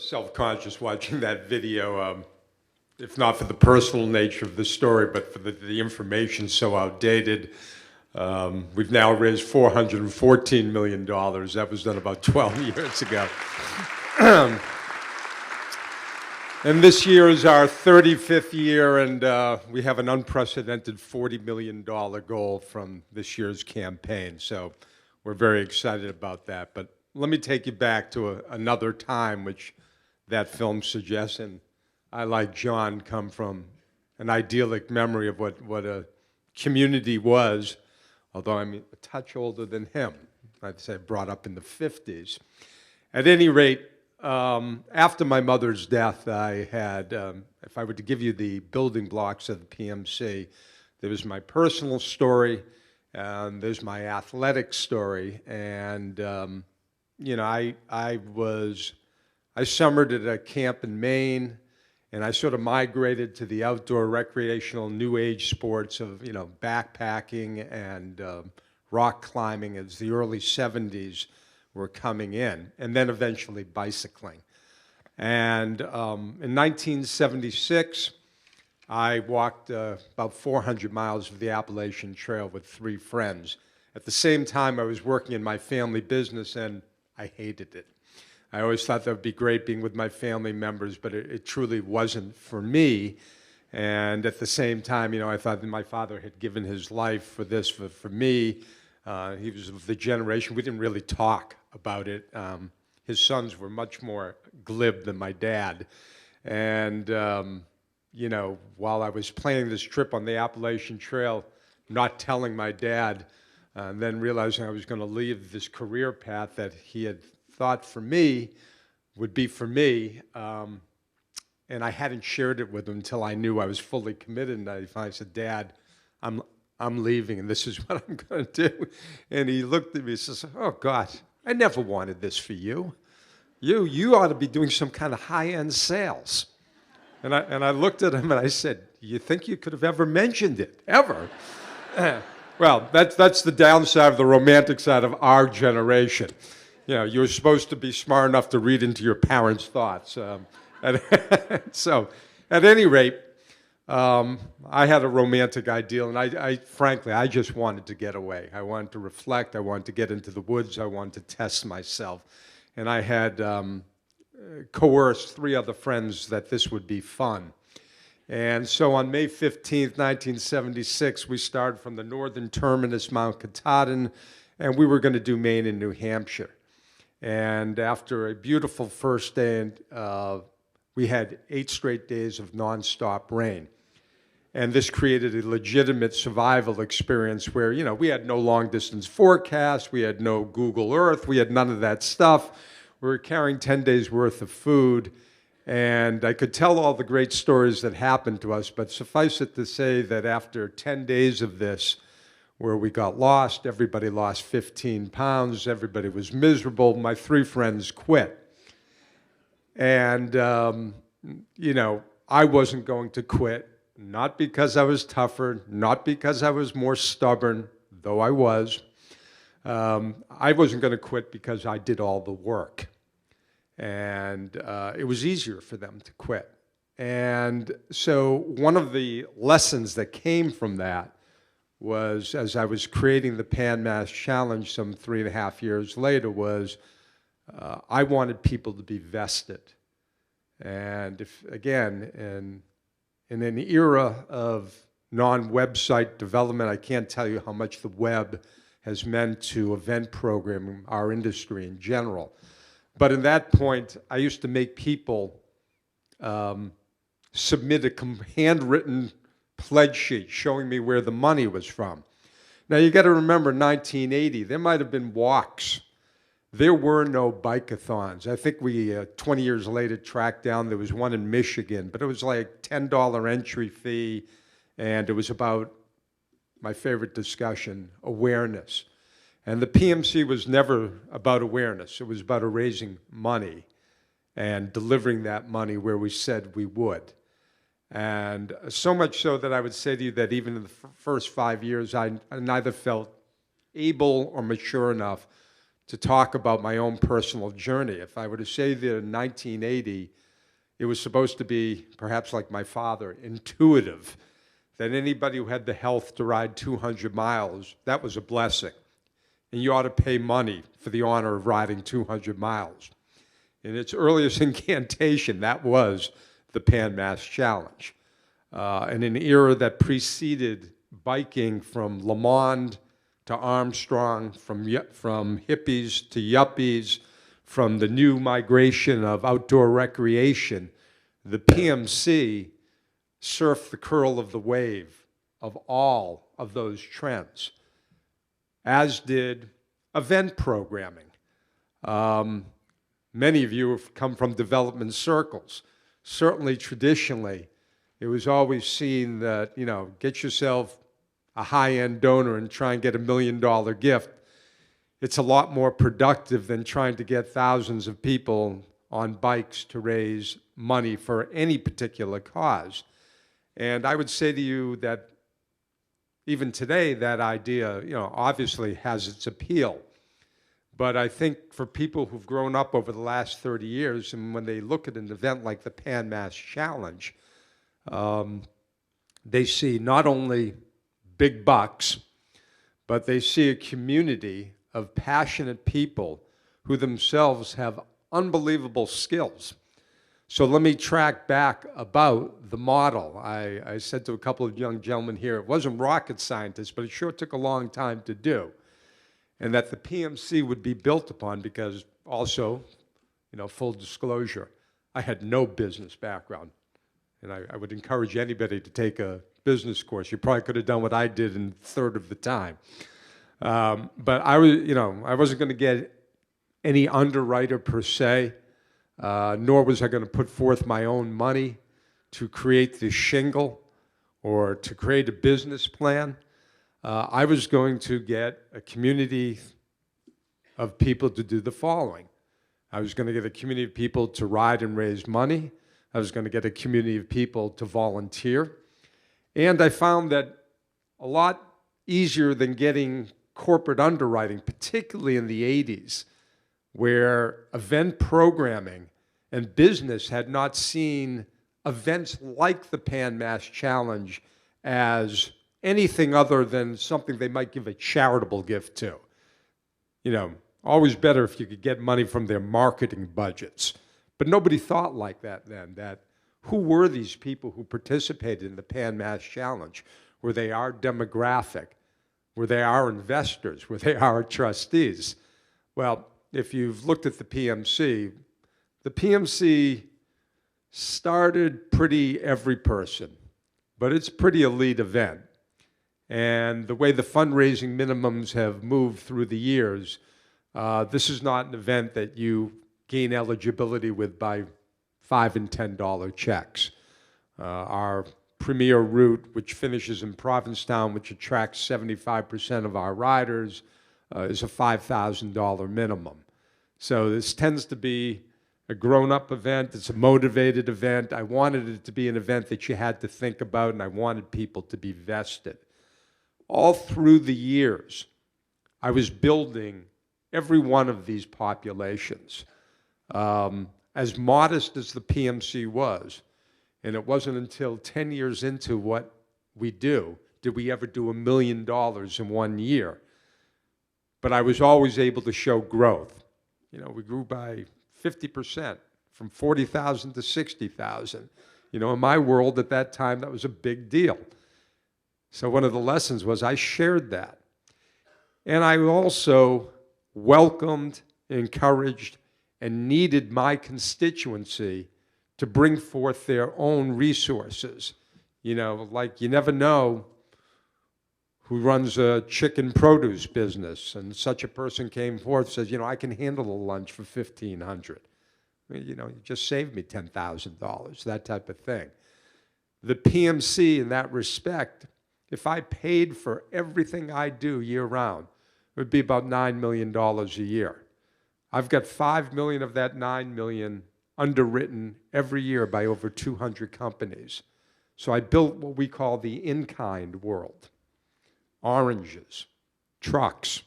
self-conscious watching that video, if not for the personal nature of the story, but for the information so outdated. We've now raised $414 million. That was done about 12 years ago. And this year is our 35th year, and we have an unprecedented $40 million goal from this year's campaign. So we're very excited about that. But let me take you back to another time, which that film suggests. And I, like John, come from an idyllic memory of what a community was, although I'm a touch older than him. I'd say brought up in the 50s. At any rate, after my mother's death, I had, if I were to give you the building blocks of the PMC, there was my personal story, and there's my athletic story, and you know, I summered at a camp in Maine, and I sort of migrated to the outdoor recreational new age sports of, you know, backpacking and rock climbing as the early 70s were coming in, and then eventually bicycling. And in 1976, I walked about 400 miles of the Appalachian Trail with 3 friends. At the same time, I was working in my family business, and I hated it. I always thought that would be great being with my family members, but it truly wasn't for me. And at the same time, you know, I thought that my father had given his life for this, for me. He was of the generation, we didn't really talk about it. His sons were much more glib than my dad. And, you know, while I was planning this trip on the Appalachian Trail, not telling my dad, and then realizing I was going to leave this career path that he had thought for me would be for me, and I hadn't shared it with him until I knew I was fully committed. And I finally said, Dad, I'm leaving, and this is what I'm going to do. And he looked at me and says, oh, God, I never wanted this for you. You ought to be doing some kind of high-end sales. And I looked at him and I said, you think you could have ever mentioned it, ever? Well, that's the downside of the romantic side of our generation. You know, you're supposed to be smart enough to read into your parents' thoughts. So, at any rate, I had a romantic ideal, and I frankly, I just wanted to get away. I wanted to reflect. I wanted to get into the woods. I wanted to test myself. And I had coerced 3 other friends that this would be fun. And so on May 15th, 1976, we started from the northern terminus, Mount Katahdin, and we were going to do Maine and New Hampshire. And after a beautiful first day, we had 8 straight days of nonstop rain. And this created a legitimate survival experience where, you know, we had no long-distance forecast, we had no Google Earth, we had none of that stuff. We were carrying 10 days' worth of food, and I could tell all the great stories that happened to us, but suffice it to say that after 10 days of this, where we got lost, everybody lost 15 pounds, everybody was miserable, my 3 friends quit. And, you know, I wasn't going to quit, not because I was tougher, not because I was more stubborn, though I was. I wasn't going to quit because I did all the work. And it was easier for them to quit. And so one of the lessons that came from that was, as I was creating the Pan Mass Challenge some 3.5 years later, was I wanted people to be vested. And if, again, in an era of non-website development, I can't tell you how much the web has meant to event programming, our industry in general. But in that point, I used to make people submit a handwritten pledge sheet showing me where the money was from. Now, you got to remember 1980, there might have been walks. There were no bike-a-thons. I think we, 20 years later, tracked down, there was one in Michigan, but it was like $10 entry fee, and it was about, my favorite discussion, awareness. And the PMC was never about awareness. It was about raising money and delivering that money where we said we would. And so much so that I would say to you that even in the first 5 years, I neither felt able or mature enough to talk about my own personal journey. If I were to say that in 1980, it was supposed to be, perhaps like my father, intuitive, that anybody who had the health to ride 200 miles, that was a blessing. And you ought to pay money for the honor of riding 200 miles. In its earliest incantation, that was the Pan Mass Challenge. In an era that preceded biking from Le Mans to Armstrong, from hippies to yuppies, from the new migration of outdoor recreation, the PMC surfed the curl of the wave of all of those trends, as did event programming. Many of you have come from development circles. Certainly, traditionally, it was always seen that, get yourself a high-end donor and try and get $1 million gift. It's a lot more productive than trying to get thousands of people on bikes to raise money for any particular cause. And I would say to you that even today, that idea, obviously has its appeal. But I think for people who've grown up over the last 30 years, and when they look at an event like the Pan Mass Challenge, they see not only big bucks, but they see a community of passionate people who themselves have unbelievable skills. So let me track back about the model. I said to a couple of young gentlemen here, it wasn't rocket scientists, but it sure took a long time to do. And that the PMC would be built upon because also, full disclosure, I had no business background. And I would encourage anybody to take a business course. You probably could have done what I did in a third of the time. But I wasn't going to get any underwriter per se, nor was I going to put forth my own money to create this shingle or to create a business plan. I was going to get a community of people to do the following. I was going to get a community of people to ride and raise money. I was going to get a community of people to volunteer. And I found that a lot easier than getting corporate underwriting, particularly in the 80s, where event programming and business had not seen events like the Pan Mass Challenge as anything other than something they might give a charitable gift to. Always better if you could get money from their marketing budgets. But nobody thought like that then, that who were these people who participated in the Pan Mass Challenge? Were they our demographic? Were they our investors? Were they our trustees? Well, if you've looked at the PMC started pretty every person, but it's a pretty elite event. And the way the fundraising minimums have moved through the years, this is not an event that you gain eligibility with by $5 and $10 checks. Our premier route, which finishes in Provincetown, which attracts 75% of our riders, is a $5,000 minimum. So this tends to be a grown-up event. It's a motivated event. I wanted it to be an event that you had to think about, and I wanted people to be vested. All through the years, I was building every one of these populations. As modest as the PMC was, and it wasn't until 10 years into what we do did we ever do $1 million in 1 year. But I was always able to show growth. We grew by 50%, from 40,000 to 60,000. In my world at that time, that was a big deal. So one of the lessons was I shared that. And I also welcomed, encouraged, and needed my constituency to bring forth their own resources. Like you never know who runs a chicken produce business, and such a person came forth and says, I can handle a lunch for $1,500. You just saved me $10,000, that type of thing. The PMC, in that respect, if I paid for everything I do year-round, it would be about $9 million a year. I've got $5 million of that $9 million underwritten every year by over 200 companies. So I built what we call the in-kind world. Oranges, trucks.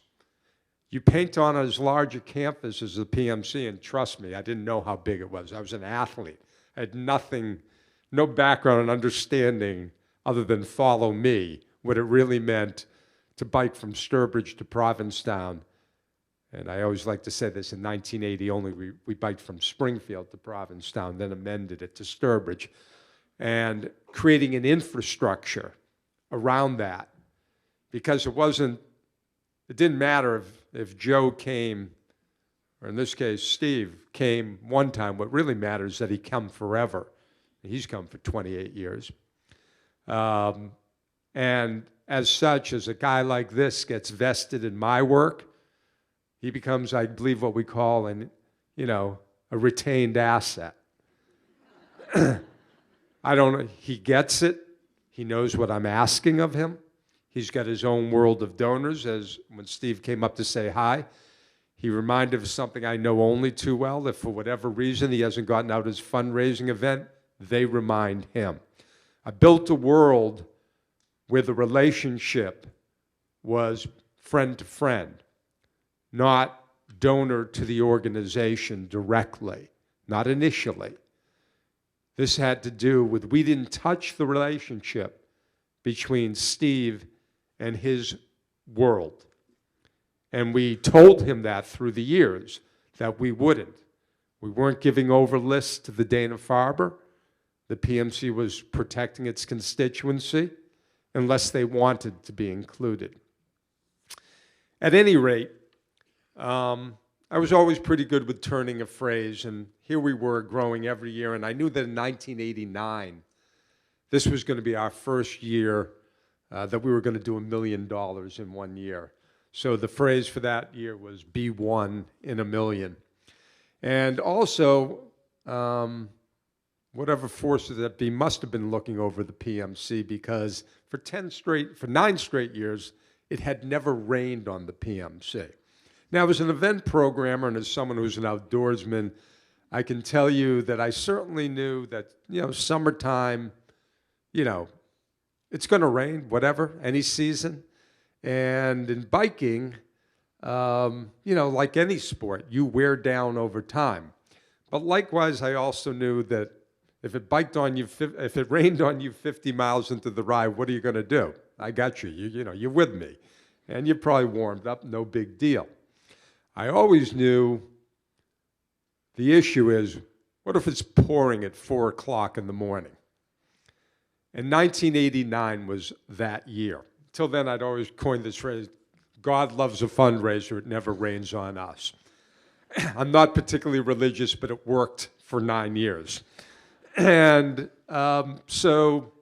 You paint on as large a campus as the PMC, and trust me, I didn't know how big it was. I was an athlete. I had nothing, no background and understanding other than follow me, what it really meant to bike from Sturbridge to Provincetown. And I always like to say this, in 1980 only, we biked from Springfield to Provincetown, then amended it to Sturbridge. And creating an infrastructure around that, because it didn't matter if Joe came, or in this case, Steve came one time. What really matters is that he come forever. He's come for 28 years. And as such, as a guy like this gets vested in my work, he becomes, I believe, what we call a retained asset. He gets it. He knows what I'm asking of him. He's got his own world of donors, as when Steve came up to say hi, he reminded of something I know only too well, that for whatever reason he hasn't gotten out his fundraising event, they remind him. I built a world where the relationship was friend to friend, not donor to the organization directly, not initially. This had to do with, we didn't touch the relationship between Steve and his world. And we told him that through the years, that we wouldn't. We weren't giving over lists to the Dana-Farber. The PMC was protecting its constituency unless they wanted to be included. At any rate, I was always pretty good with turning a phrase, and here we were growing every year, and I knew that in 1989, this was going to be our first year that we were going to do $1 million in 1 year. So the phrase for that year was be one in a million. And also, whatever forces that be must have been looking over the PMC, because for 9 straight years, it had never rained on the PMC. Now, as an event programmer and as someone who's an outdoorsman, I can tell you that I certainly knew that, summertime, it's going to rain, whatever, any season. And in biking, like any sport, you wear down over time. But likewise, I also knew that if it rained on you 50 miles into the ride, what are you going to do? I got you. You're with me. And you're probably warmed up, no big deal. I always knew the issue is, what if it's pouring at 4 o'clock in the morning? And 1989 was that year. Till then, I'd always coined this phrase, God loves a fundraiser, it never rains on us. I'm not particularly religious, but it worked for 9 years. And so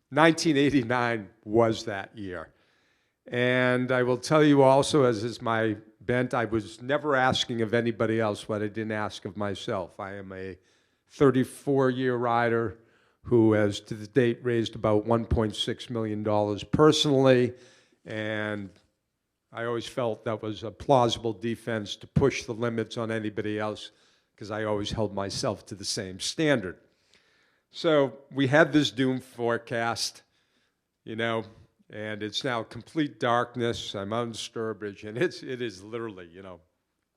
1989 was that year. And I will tell you also, as is my bent, I was never asking of anybody else what I didn't ask of myself. I am a 34-year rider who has to the date raised about $1.6 million personally, and I always felt that was a plausible defense to push the limits on anybody else, because I always held myself to the same standard. So we had this doom forecast, and it's now complete darkness. I'm out in Sturbridge, and it is literally,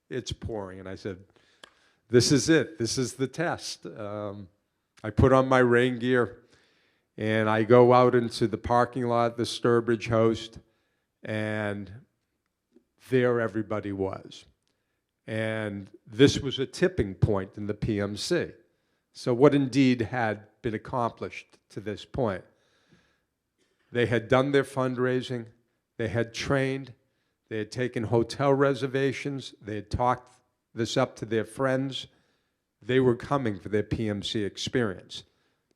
it's pouring. And I said, this is it. This is the test. I put on my rain gear, and I go out into the parking lot, the Sturbridge host, and there everybody was. And this was a tipping point in the PMC. So what indeed had been accomplished to this point? They had done their fundraising, they had trained, they had taken hotel reservations, they had talked this up to their friends. They were coming for their PMC experience.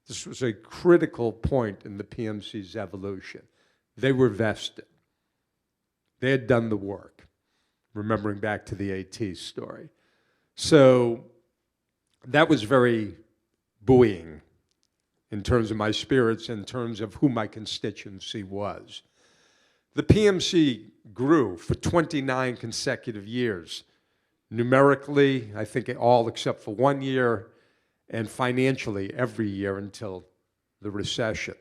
This was a critical point in the PMC's evolution. They were vested. They had done the work, remembering back to the AT story. So that was very buoying in terms of my spirits, in terms of who my constituency was. The PMC grew for 29 consecutive years. Numerically, I think all except for 1 year, and financially every year until the recession.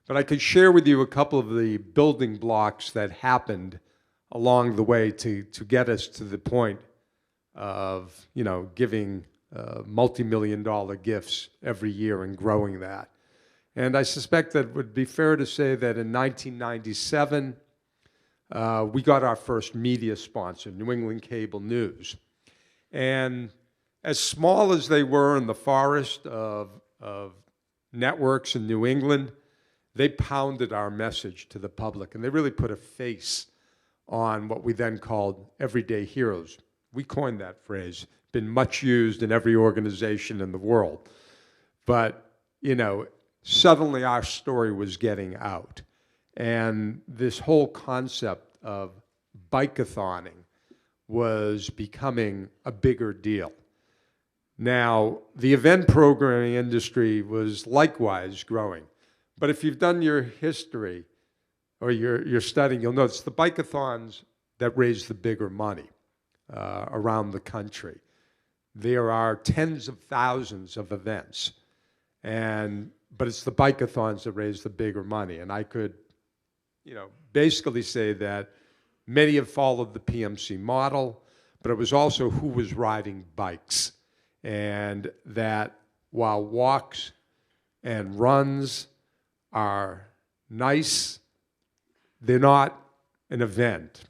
But I could share with you a couple of the building blocks that happened along the way to get us to the point of, giving multi-million-dollar gifts every year and growing that. And I suspect that it would be fair to say that in 1997, we got our first media sponsor, New England Cable News. And as small as they were in the forest of networks in New England, they pounded our message to the public, and they really put a face on what we then called everyday heroes. We coined that phrase, been much used in every organization in the world. But, suddenly our story was getting out. And this whole concept of bike-a-thoning was becoming a bigger deal. Now, the event programming industry was likewise growing. But if you've done your history or your studying, you'll notice the bike-a-thons that raise the bigger money around the country. There are tens of thousands of events, but it's the bike-a-thons that raise the bigger money. And I could, basically say that many have followed the PMC model, but it was also who was riding bikes. And that while walks and runs are nice, they're not an event.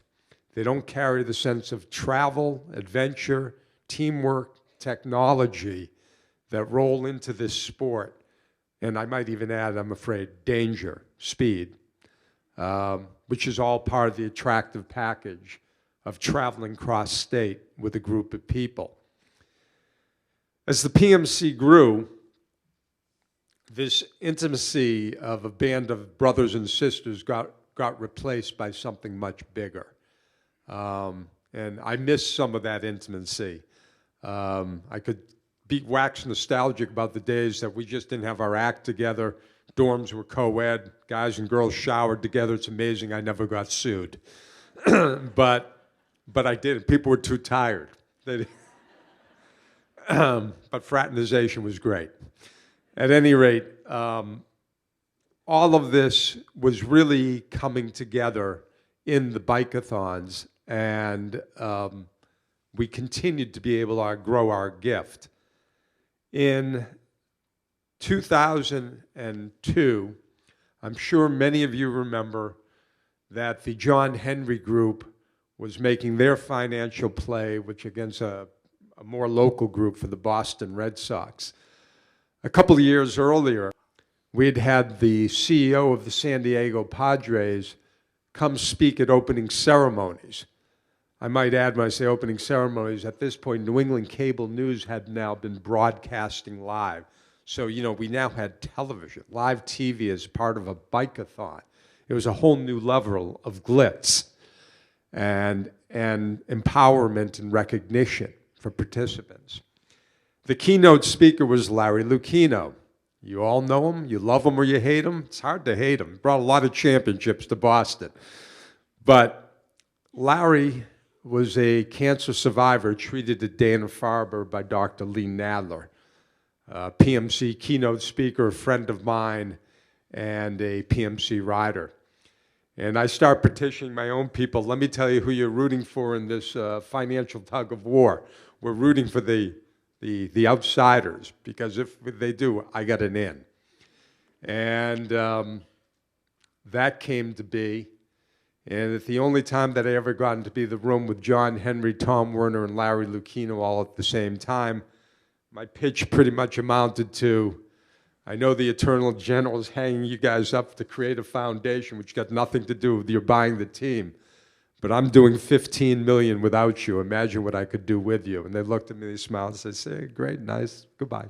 They don't carry the sense of travel, adventure, teamwork, technology that roll into this sport. And I might even add, I'm afraid, danger, speed, which is all part of the attractive package of traveling cross-state with a group of people. As the PMC grew, this intimacy of a band of brothers and sisters got replaced by something much bigger. And I miss some of that intimacy. I could wax nostalgic about the days that we just didn't have our act together. Dorms were co-ed, guys and girls showered together. It's amazing I never got sued. But I did. People were too tired. But fraternization was great. At any rate, all of this was really coming together in the bike-a-thons, and we continued to be able to grow our gift. In 2002, I'm sure many of you remember that the John Henry Group was making their financial play, which against a more local group for the Boston Red Sox. A couple of years earlier, we'd had the CEO of the San Diego Padres come speak at opening ceremonies. I might add, when I say opening ceremonies, at this point, New England Cable News had now been broadcasting live. So, we now had television, live TV as part of a bike-a-thon. It was a whole new level of glitz and empowerment and recognition for participants. The keynote speaker was Larry Lucchino. You all know him, you love him or you hate him. It's hard to hate him. He brought a lot of championships to Boston. But Larry was a cancer survivor treated at Dana-Farber by Dr. Lee Nadler, a PMC keynote speaker, a friend of mine, and a PMC rider. And I start petitioning my own people. Let me tell you who you're rooting for in this financial tug of war. We're rooting for the outsiders, because if they do, I get an in. And that came to be. And it's the only time that I ever gotten to be in the room with John Henry, Tom Werner, and Larry Lucchino all at the same time. My pitch pretty much amounted to, I know the Eternal General is hanging you guys up to create a foundation which got nothing to do with you buying the team, but I'm doing 15 million without you. Imagine what I could do with you. And they looked at me, they smiled, and said, "Hey, great, nice, goodbye."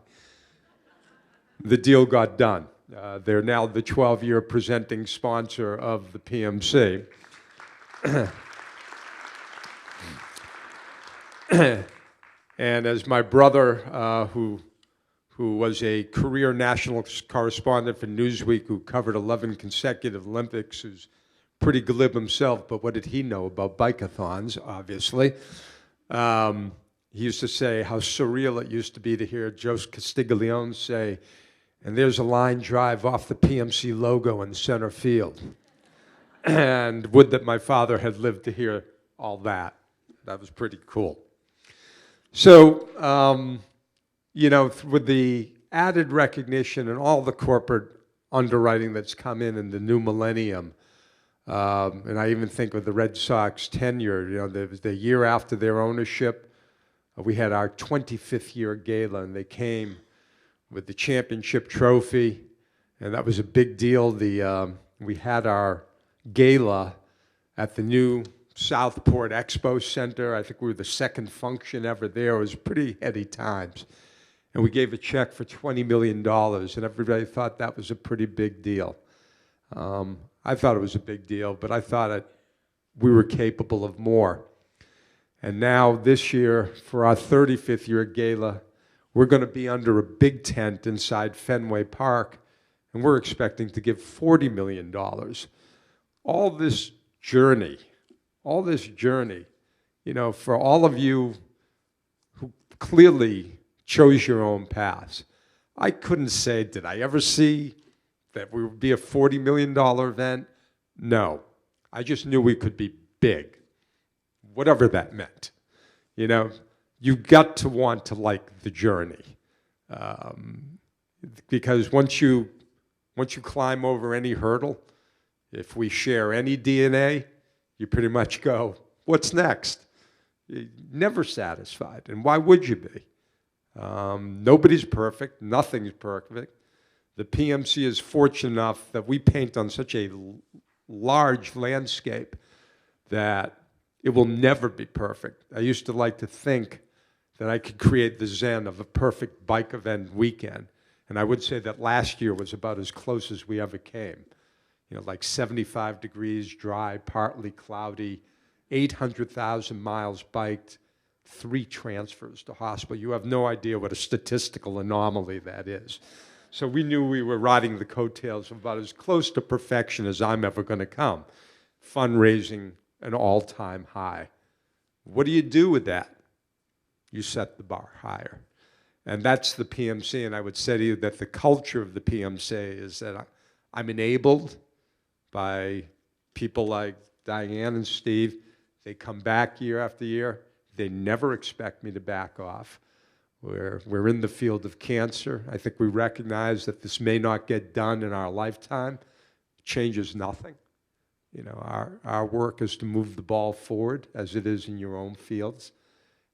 The deal got done. They're now the 12-year presenting sponsor of the PMC. And as my brother, who was a career national correspondent for Newsweek, who covered 11 consecutive Olympics, who's pretty glib himself, but what did he know about bike-a-thons, obviously? He used to say how surreal it used to be to hear Joe Castiglione say, "And there's a line drive off the PMC logo in center field." and would that my father had lived to hear all that. That was pretty cool. So, with the added recognition and all the corporate underwriting that's come in the new millennium, and I even think with the Red Sox tenure, the year after their ownership, we had our 25th year gala, and they came with the championship trophy, and that was a big deal. We had our gala at the new Southport Expo Center. I think we were the second function ever there. It was pretty heady times. And we gave a check for $20 million, and everybody thought that was a pretty big deal. I thought it was a big deal, but I thought we were capable of more. And now this year, for our 35th year gala, we're going to be under a big tent inside Fenway Park, and we're expecting to give $40 million. All this journey, for all of you who clearly chose your own paths, I couldn't say, did I ever see that we would be a $40 million event? No. I just knew we could be big, whatever that meant. You've got to want to like the journey. Because once you climb over any hurdle, if we share any DNA, you pretty much go, what's next? You're never satisfied. And why would you be? Nobody's perfect. Nothing's perfect. The PMC is fortunate enough that we paint on such a large landscape that it will never be perfect. I used to like to think that I could create the zen of a perfect bike event weekend. And I would say that last year was about as close as we ever came. Like 75 degrees, dry, partly cloudy, 800,000 miles biked, 3 transfers to hospital. You have no idea what a statistical anomaly that is. So we knew we were riding the coattails of about as close to perfection as I'm ever going to come. Fundraising an all-time high. What do you do with that? You set the bar higher. And that's the PMC, and I would say to you that the culture of the PMC is that I'm enabled by people like Diane and Steve. They come back year after year. They never expect me to back off. We're in the field of cancer. I think we recognize that this may not get done in our lifetime. It changes nothing. Our work is to move the ball forward as it is in your own fields.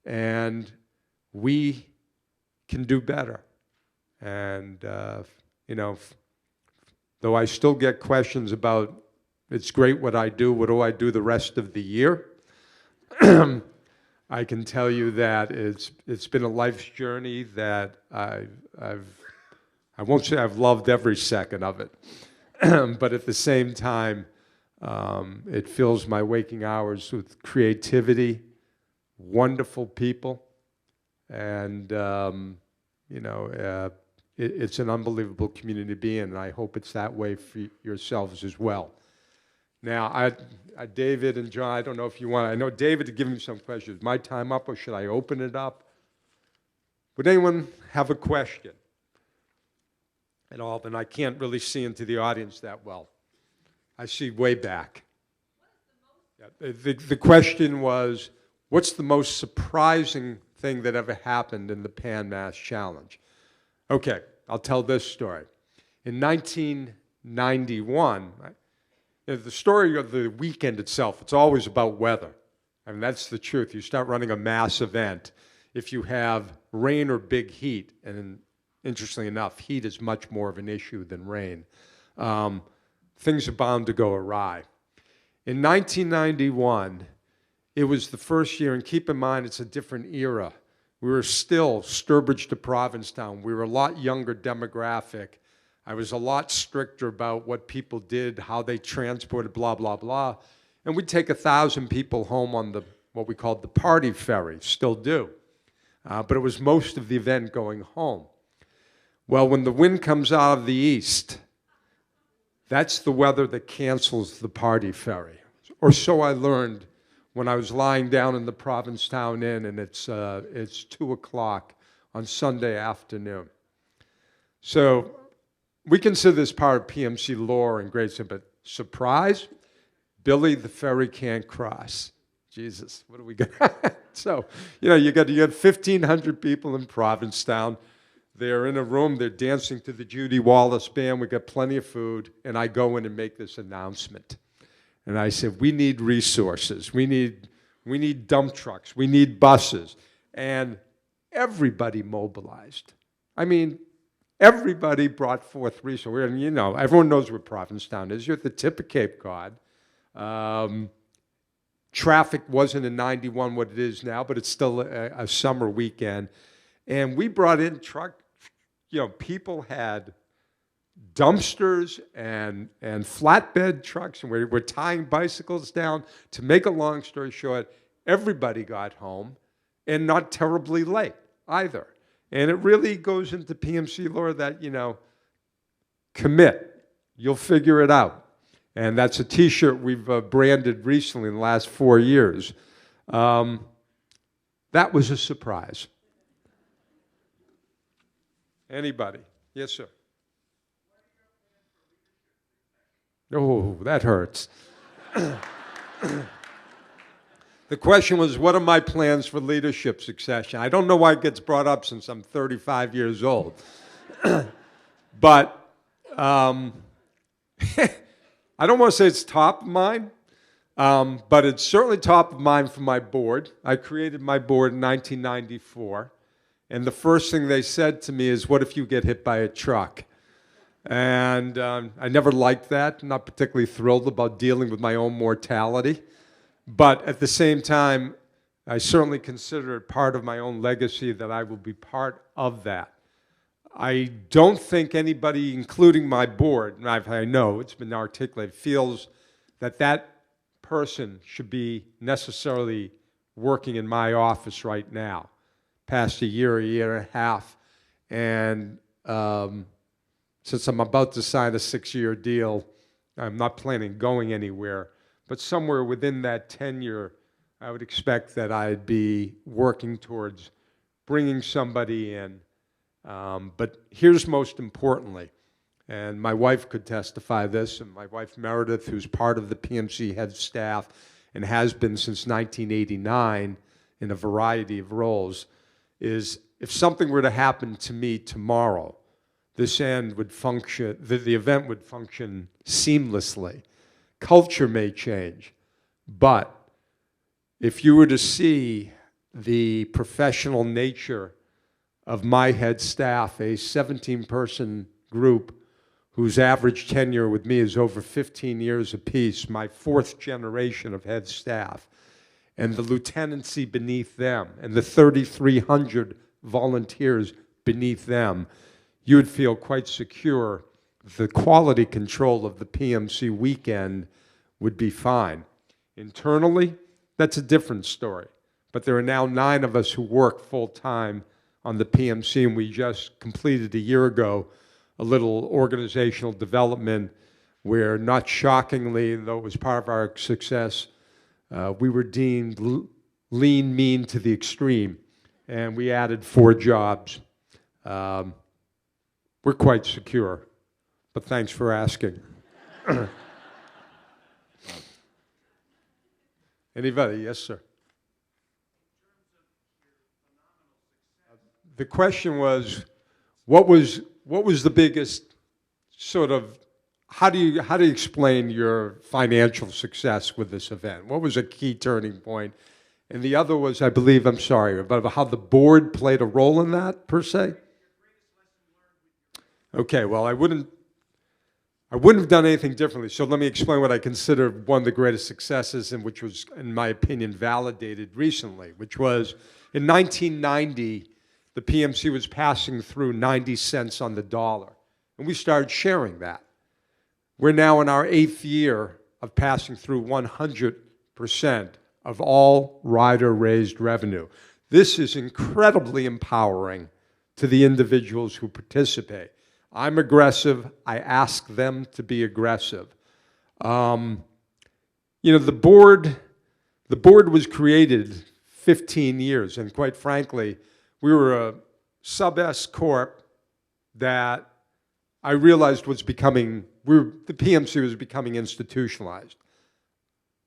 And we can do better. And, though I still get questions about, it's great what I do the rest of the year? I can tell you that it's been a life's journey that I won't say I've loved every second of it, but at the same time, it fills my waking hours with creativity, wonderful people, and it's an unbelievable community to be in, and I hope it's that way for yourselves as well. Now, David and John, I don't know if you want, I know David to give me some questions. Is my time up, or should I open it up? Would anyone have a question at all? And I can't really see into the audience that well. I see way back. The question was, what's the most surprising thing that ever happened in the Pan Mass Challenge? Okay, I'll tell this story. In 1991, the story of the weekend itself, it's always about weather. I mean, that's the truth. You start running a mass event if you have rain or big heat, and interestingly enough, heat is much more of an issue than rain. Things are bound to go awry. In 1991, it was the first year, and keep in mind it's a different era. We were still Sturbridge to Provincetown. We were a lot younger demographic. I was a lot stricter about what people did, how they transported, blah, blah, blah. And we'd take 1,000 people home on what we called the party ferry, still do. But it was most of the event going home. Well, when the wind comes out of the east, that's the weather that cancels the party ferry. Or so I learned when I was lying down in the Provincetown Inn, and it's 2 o'clock on Sunday afternoon. So we consider this part of PMC lore and great, but surprise? Billy, the ferry can't cross. Jesus, what do we got? So, you got 1,500 people in Provincetown. They're in a room, they're dancing to the Judy Wallace band, we got plenty of food, and I go in and make this announcement. And I said, we need resources, we need dump trucks, we need buses. And everybody mobilized. I mean, everybody brought forth resources. And everyone knows where Provincetown is. You're at the tip of Cape Cod. Traffic wasn't in 91 what it is now, but it's still a summer weekend. And we brought in people had dumpsters and flatbed trucks, and we're tying bicycles down. To make a long story short, everybody got home, and not terribly late either. And it really goes into PMC lore that, commit. You'll figure it out. And that's a T-shirt we've branded recently in the last 4 years. That was a surprise. Anybody? Yes, sir. Oh, that hurts. The question was, what are my plans for leadership succession? I don't know why it gets brought up since I'm 35 years old. But I don't want to say it's top of mind, but it's certainly top of mind for my board. I created my board in 1994. And the first thing they said to me is, what if you get hit by a truck? And I never liked that. I'm not particularly thrilled about dealing with my own mortality. But at the same time, I certainly consider it part of my own legacy that I will be part of that. I don't think anybody, including my board, and I know it's been articulated, feels that that person should be necessarily working in my office right now. Past a year and a half, and since I'm about to sign a 6-year deal, I'm not planning going anywhere, but somewhere within that tenure, I would expect that I'd be working towards bringing somebody in. But here's most importantly, and my wife could testify this, and my wife Meredith, who's part of the PMC head staff and has been since 1989 in a variety of roles, is if something were to happen to me tomorrow, this end would function, the event would function seamlessly. Culture may change, but if you were to see the professional nature of my head staff, a 17-person group whose average tenure with me is over 15 years apiece, my 4th generation of head staff, and the lieutenancy beneath them, and the 3,300 volunteers beneath them, you would feel quite secure the quality control of the PMC weekend would be fine. Internally, that's a different story. But there are now 9 of us who work full-time on the PMC, and we just completed a year ago a little organizational development where, not shockingly, though it was part of our success, we were deemed lean, mean to the extreme, and we added 4 jobs. We're quite secure, but thanks for asking. Anybody? Yes, sir. The question was, what was the biggest sort of, how do you explain your financial success with this event? What was a key turning point? And the other was, I believe, I'm sorry, about how the board played a role in that, per se? Okay, well, I wouldn't have done anything differently. So let me explain what I consider one of the greatest successes, and which was, in my opinion, validated recently, which was in 1990, the PMC was passing through 90 cents on the dollar, and we started sharing that. We're now in our 8th year of passing through 100% of all rider-raised revenue. This is incredibly empowering to the individuals who participate. I'm aggressive. I ask them to be aggressive. The board was created 15 years, and quite frankly, we were a sub-S corp that I realized was becoming, the PMC was becoming institutionalized.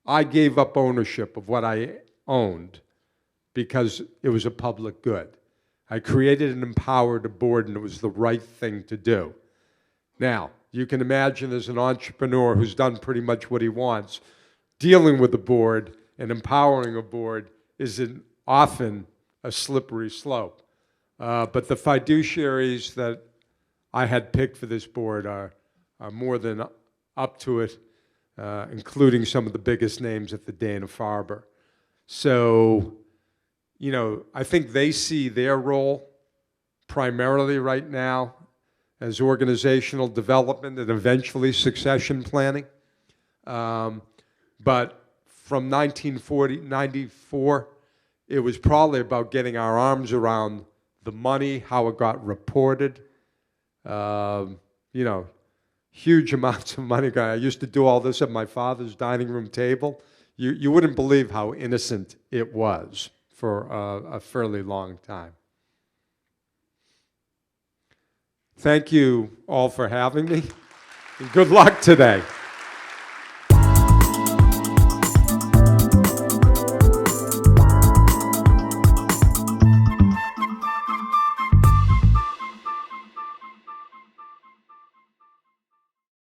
I gave up ownership of what I owned because it was a public good. I created and empowered a board, and it was the right thing to do. Now, you can imagine as an entrepreneur who's done pretty much what he wants, dealing with the board and empowering a board isn't often a slippery slope. But the fiduciaries that I had picked for this board are more than up to it, including some of the biggest names at the Dana-Farber. So, you know, I think they see their role primarily right now as organizational development and eventually succession planning. But from 1994, it was probably about getting our arms around the money, how it got reported, you know, huge amounts of money. I used to do all this at my father's dining room table. You wouldn't believe how innocent it was for a fairly long time. Thank you all for having me, and good luck today.